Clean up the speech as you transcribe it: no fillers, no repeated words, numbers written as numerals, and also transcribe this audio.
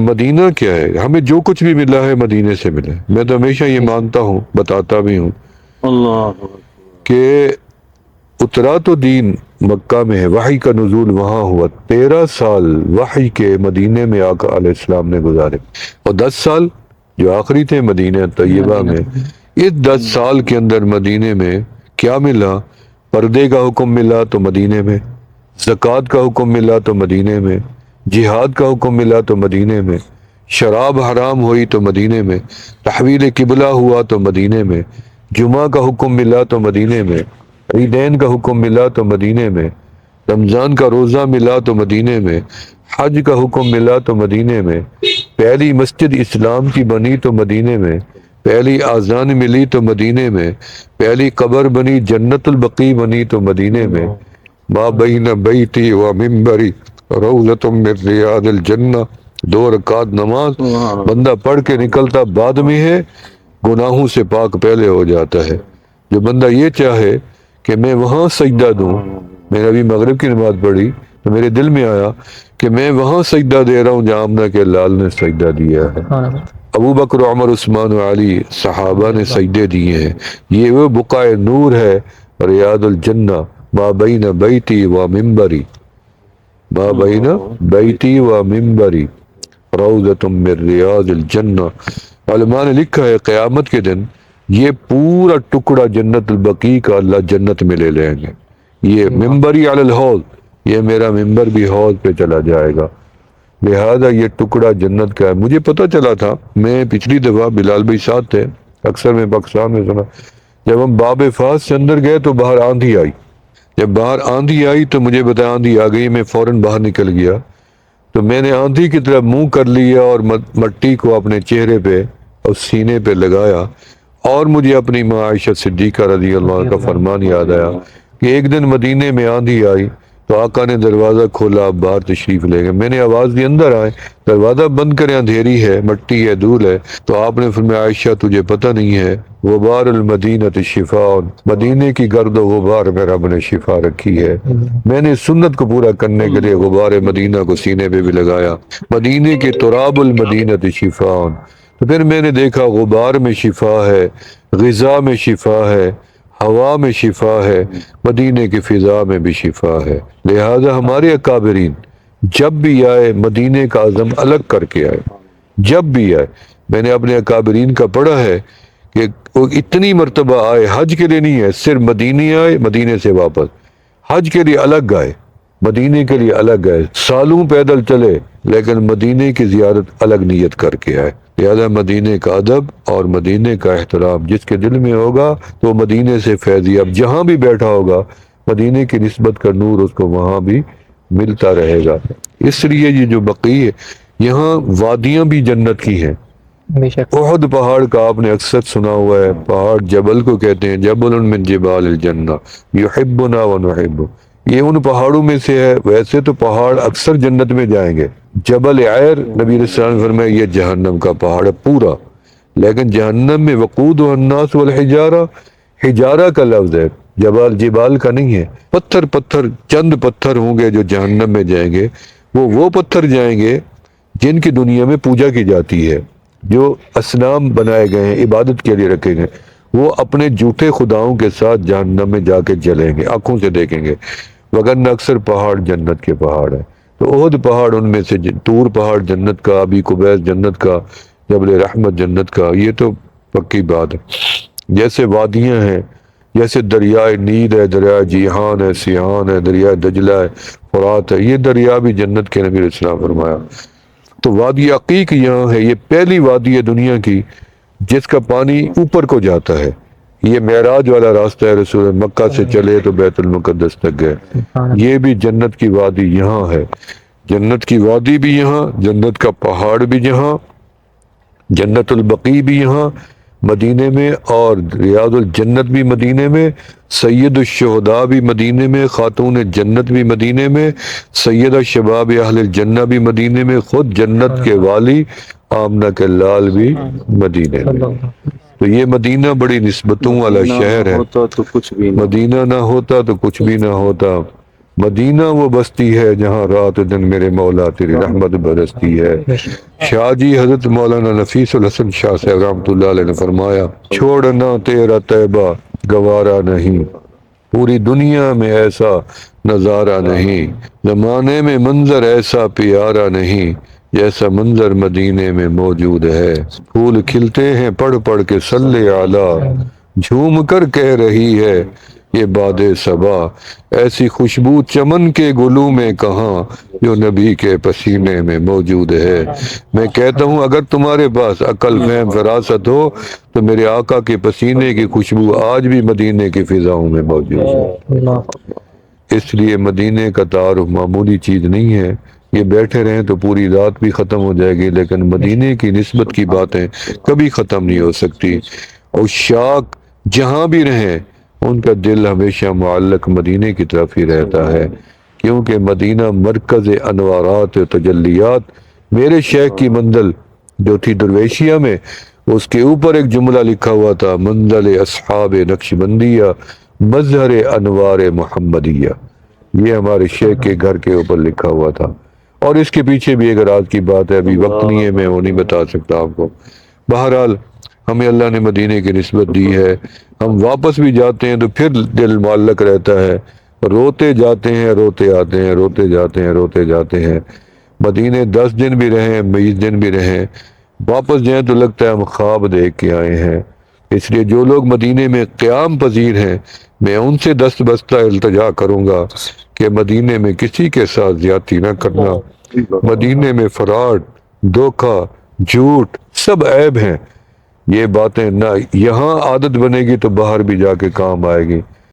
مدینہ کیا ہے؟ ہمیں جو کچھ بھی ملا ہے مدینے سے ملا ہے۔ میں تو ہمیشہ یہ مانتا ہوں، بتاتا بھی ہوں اللہ کہ اترا تو دین مکہ میں ہے، وحی کا نزول وہاں ہوا، 13 سال وحی کے مدینے میں آقا علیہ السلام نے گزارے، اور 10 سال جو آخری تھے مدینہ طیبہ میں۔ اس 10 سال کے اندر مدینے میں کیا ملا؟ پردے کا حکم ملا تو مدینے میں، زکوٰۃ کا حکم ملا تو مدینے میں، جہاد کا حکم ملا تو مدینے میں، شراب حرام ہوئی تو مدینے میں، تحویل قبلہ ہوا تو مدینے میں، جمعہ کا حکم ملا تو مدینے میں، عیدین کا حکم ملا تو مدینے میں، رمضان کا روزہ ملا تو مدینے میں، حج کا حکم ملا تو مدینے میں، پہلی مسجد اسلام کی بنی تو مدینے میں، پہلی آذان ملی تو مدینے میں، پہلی قبر بنی جنت البقیع بنی تو مدینے میں، ما بین بیتی و منبری روضۃ من ریاض الجنہ، 2 رکعت نماز بندہ پڑھ کے نکلتا بعد میں ہے، گناہوں سے پاک پہلے ہو جاتا ہے۔ جو بندہ یہ چاہے کہ میں وہاں سجدہ دوں، میں نے ابھی مغرب کی نماز پڑھی تو میرے دل میں آیا کہ میں وہاں سجدہ دے رہا ہوں جہاں آمنہ کے لال نے سجدہ دیا ہے، ابو بکر عمر عثمان و علی صحابہ نے سجدے دیے ہیں۔ یہ وہ بقاع نور ہے، ریاض الجنہ، ما بین بیتی و منبری، ما بین بیتی و منبری روضۃ من ریاض الجنہ۔ علماء نے لکھا ہے قیامت کے دن یہ پورا ٹکڑا جنت البقیع کا اللہ جنت میں لے لیں گے۔ یہ منبری علی الحوض، یہ میرا منبر بھی حوض پہ چلا جائے گا، لہذا یہ ٹکڑا جنت کا ہے۔ مجھے پتہ چلا تھا، میں پچھلی دفعہ بلال بھائی ساتھ تھے، اکثر میں پاکستان میں سنا، جب ہم باب فاس سے اندر گئے تو باہر آندھی آئی، جب باہر آندھی آئی تو مجھے بتایا آندھی آ گئی، میں فوراً باہر نکل گیا، تو میں نے آندھی کی طرف منہ کر لیا اور مٹی کو اپنے چہرے پہ اور سینے پہ لگایا، اور مجھے اپنی ماں عائشہ صدیقہ رضی اللہ عنہا کا فرمان یاد آیا کہ ایک دن مدینے میں آندھی آئی تو آقا نے دروازہ کھولا، آپ باہر تشریف لے گئے، میں نے آواز دی اندر آئے، دروازہ بند کریں، اندھیری ہے، مٹی ہے، دھول ہے، تو آپ نے فرمایا عائشہ تجھے پتہ نہیں ہے، غبار المدینہ شفاء، مدینے کی گرد و غبار میں رب نے شفا رکھی ہے۔ میں نے سنت کو پورا کرنے کے لیے غبار مدینہ کو سینے پہ بھی لگایا، مدینے کے تراب المدینہ شفاء، تو پھر میں نے دیکھا غبار میں شفا ہے، غذا میں شفا ہے، ہوا میں شفا ہے، مدینے کی فضا میں بھی شفا ہے۔ لہذا ہمارے اکابرین جب بھی آئے مدینے کا عزم الگ کر کے آئے، جب بھی آئے۔ میں نے اپنے اکابرین کا پڑھا ہے کہ وہ اتنی مرتبہ آئے، حج کے لیے نہیں ہے، صرف مدینے آئے، مدینے سے واپس، حج کے لیے الگ آئے، مدینے کے لیے الگ آئے، سالوں پیدل چلے لیکن مدینے کی زیارت الگ نیت کر کے آئے۔ لہذا مدینے کا ادب اور مدینے کا احترام جس کے دل میں ہوگا تو مدینے سے فیضیاب جہاں بھی بیٹھا ہوگا، مدینے کی نسبت کا نور اس کو وہاں بھی ملتا رہے گا۔ اس لیے یہ جو بقیع ہے، یہاں وادیاں بھی جنت کی ہیں۔ احد پہاڑ کا آپ نے اکثر سنا ہوا ہے، پہاڑ جبل کو کہتے ہیں، جبل من جبال الجنہ یحبنا ونحب، یہ ان پہاڑوں میں سے ہے۔ ویسے تو پہاڑ اکثر جنت میں جائیں گے، جبل عیر نبی علیہ السلام نے فرمایا یہ جہنم کا پہاڑ ہے پورا، لیکن جہنم میں وقودها الناس والحجارہ، حجارہ کا لفظ ہے، جبال کا نہیں ہے۔ پتھر چند پتھر ہوں گے جو جہنم میں جائیں گے، وہ پتھر جائیں گے جن کی دنیا میں پوجا کی جاتی ہے، جو اصنام بنائے گئے ہیں، عبادت کے لیے رکھے گئے، وہ اپنے جھوٹے خداؤں کے ساتھ جہنم میں جا کے جلیں گے، آنکھوں سے دیکھیں گے، وگرنہ اکثر پہاڑ جنت کے پہاڑ ہیں۔ تو احد پہاڑ ان میں سے، طور پہاڑ جنت کا، ابی قبیس جنت کا، جبل رحمت جنت کا، یہ تو پکی بات ہے۔ جیسے وادیاں ہیں، جیسے دریائے نیل ہے، دریائے جیحان ہے، سیحان ہے، دریائے دجلہ ہے، فرات ہے، یہ دریا بھی جنت کے، نبی علیہ السلام فرمایا۔ تو وادی عقیق یہاں ہے، یہ پہلی وادی ہے دنیا کی جس کا پانی اوپر کو جاتا ہے۔ یہ معراج والا راستہ ہے، رسول مکہ سے چلے تو بیت المقدس تک گئے۔ یہ بھی جنت کی وادی یہاں ہے، جنت کی وادی بھی یہاں، جنت کا پہاڑ بھی یہاں، جنت البقیع بھی یہاں مدینے میں، اور ریاض الجنت بھی مدینے میں، سید الشہداء بھی مدینے میں، خاتون جنت بھی مدینے میں، سیدہ شباب اہل الجنہ بھی مدینے میں، خود جنت کے والی آمنہ کے لال بھی مدینے میں۔ تو یہ مدینہ بڑی نسبتوں والا شہر ہے، ہوتا تو کچھ بھی نہ مدینہ نہ ہوتا تو کچھ بھی نہ ہوتا۔ مدینہ وہ بستی ہے جہاں رات دن میرے مولا تیری رحمت برستی ہے۔ شاہ جی حضرت مولانا نفیس الحسن شاہ صاحب رحمۃ اللہ علیہ نے فرمایا، چھوڑنا تیرا طیبہ گوارا نہیں، پوری دنیا میں ایسا نظارہ نہیں، زمانے میں منظر ایسا پیارا نہیں، جیسا منظر مدینے میں موجود ہے۔ پھول کھلتے ہیں پڑھ پڑھ کے صلی اعلیٰ، جھوم کر کہہ رہی ہے یہ باد صبا، ایسی خوشبو چمن کے گلوں میں کہاں جو نبی کے پسینے میں موجود ہے۔ میں کہتا ہوں اگر تمہارے پاس عقل فہم فراست ہو تو میرے آقا کے پسینے کی خوشبو آج بھی مدینے کی فضاؤں میں موجود ہے۔ اس لیے مدینے کا تعارف معمولی چیز نہیں ہے، یہ بیٹھے رہیں تو پوری رات بھی ختم ہو جائے گی، لیکن مدینے کی نسبت کی باتیں کبھی ختم نہیں ہو سکتی۔ اور شاک جہاں بھی رہیں ان کا دل ہمیشہ معلق مدینے کی طرف ہی رہتا ہے، کیونکہ مدینہ مرکز انوارات و تجلیات۔ میرے شیخ کی منزل جو تھی درویشیہ میں، اس کے اوپر ایک جملہ لکھا ہوا تھا، منزل اصحاب نقش بندیہ مظہر انوار محمدیہ۔ یہ ہمارے شیخ کے گھر کے اوپر لکھا ہوا تھا، اور اس کے پیچھے بھی ایک راز کی بات ہے، ابھی وقت نہیں ہے، میں وہ نہیں بتا سکتا آپ کو۔ بہرحال ہمیں اللہ نے مدینے کی نسبت دی ہے، ہم واپس بھی جاتے ہیں تو پھر دل معلق رہتا ہے، روتے جاتے ہیں روتے آتے ہیں، روتے جاتے ہیں روتے جاتے ہیں۔ مدینے 10 دن بھی رہیں 20 دن بھی رہیں، واپس جائیں تو لگتا ہے ہم خواب دیکھ کے آئے ہیں۔ اس لیے جو لوگ مدینے میں قیام پذیر ہیں، میں ان سے دست بستہ التجا کروں گا کہ مدینے میں کسی کے ساتھ زیادتی نہ کرنا۔ مدینے میں فراڈ، دھوکہ، جھوٹ سب عیب ہیں۔ یہ باتیں نہ یہاں عادت بنے گی تو باہر بھی جا کے کام آئے گی۔